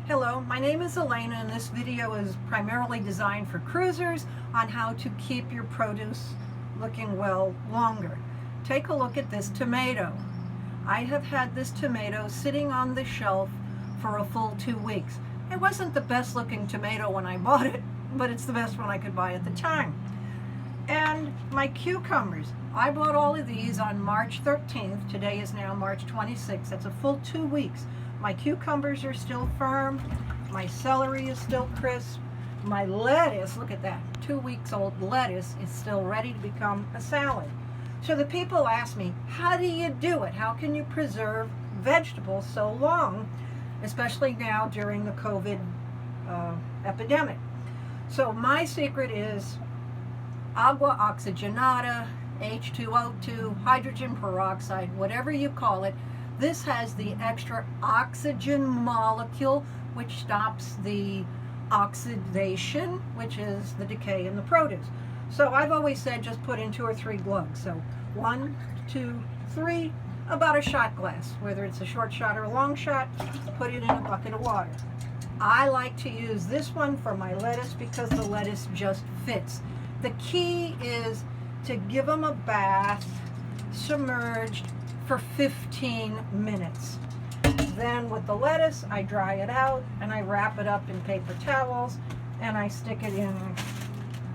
Hello, my name is Elena and this video is primarily designed for cruisers on how to keep your produce looking well longer. Take a look at this tomato. I have had this tomato sitting on the shelf for a full 2 weeks. It wasn't the best looking tomato when I bought it, but it's the best one I could buy at the time. And my cucumbers, I bought all of these on March 13th. Today is now March 26th. That's a full 2 weeks. My cucumbers are still firm. My celery is still crisp. My lettuce, look at that, 2 weeks old lettuce is still ready to become a salad. So the people ask me, how do you do it? How can you preserve vegetables so long, especially now during the COVID epidemic? So my secret is Agua Oxigenada, H2O2, hydrogen peroxide, whatever you call it. This has the extra oxygen molecule, which stops the oxidation, which is the decay in the produce. So I've always said just put in 2 or 3 glugs. So 1, 2, 3, about a shot glass. Whether it's a short shot or a long shot, put it in a bucket of water. I like to use this one for my lettuce because the lettuce just fits. The key is to give them a bath, submerged, for 15 minutes. Then with the lettuce, I dry it out and I wrap it up in paper towels and I stick it in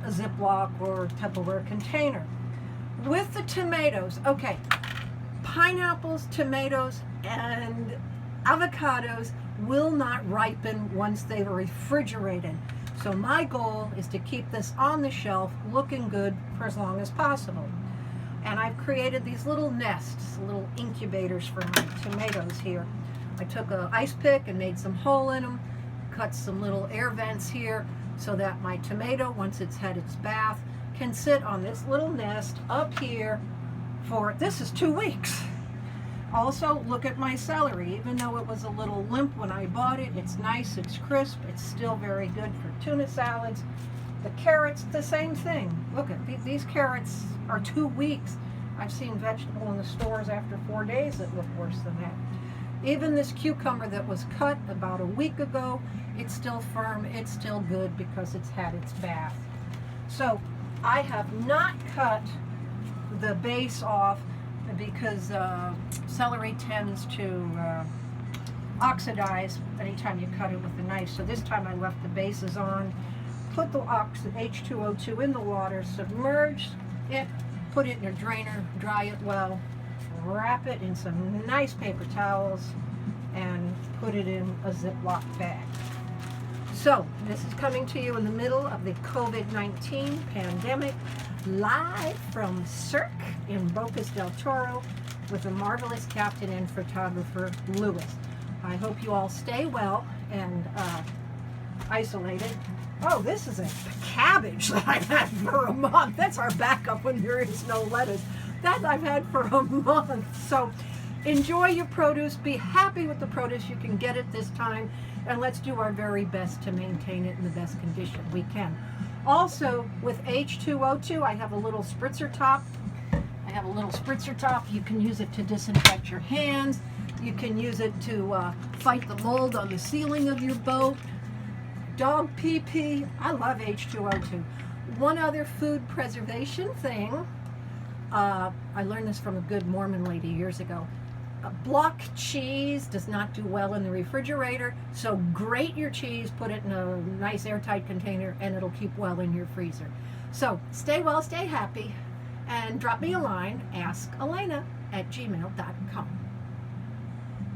a Ziploc or Tupperware container. With the tomatoes, okay, pineapples, tomatoes, and avocados will not ripen once they've refrigerated. So my goal is to keep this on the shelf looking good for as long as possible. And I've created these little nests, little incubators for my tomatoes here. I took an ice pick and made some hole in them, cut some little air vents here so that my tomato, once it's had its bath, can sit on this little nest up here for, this is 2 weeks. Also, look at my celery. Even though it was a little limp when I bought it, it's nice, it's crisp, it's still very good for tuna salads. The carrots, the same thing. Look at these carrots are 2 weeks. I've seen vegetable in the stores after 4 days that look worse than that. Even this cucumber that was cut about a week ago, it's still firm, it's still good because it's had its bath. So I have not cut the base off because celery tends to oxidize anytime you cut it with a knife. So this time I left the bases on. Put the H2O2 in the water, submerge it, put it in a drainer, dry it well, wrap it in some nice paper towels, and put it in a Ziploc bag. So, this is coming to you in the middle of the COVID-19 pandemic, live from Cirque in Bocas del Toro with the marvelous captain and photographer, Lewis. I hope you all stay well and isolated. Oh, this is a cabbage that I've had for a month. That's our backup when there is no lettuce. That I've had for a month. So enjoy your produce. Be happy with the produce you can get at this time. And let's do our very best to maintain it in the best condition we can. Also, with H2O2, I have a little spritzer top. You can use it to disinfect your hands. You can use it to fight the mold on the ceiling of your boat. Dog pee-pee. I love H2O2. One other food preservation thing, I learned this from a good Mormon lady years ago. Block cheese does not do well in the refrigerator, so grate your cheese, put it in a nice airtight container, and it'll keep well in your freezer. So stay well, stay happy, and drop me a line, askelena@gmail.com.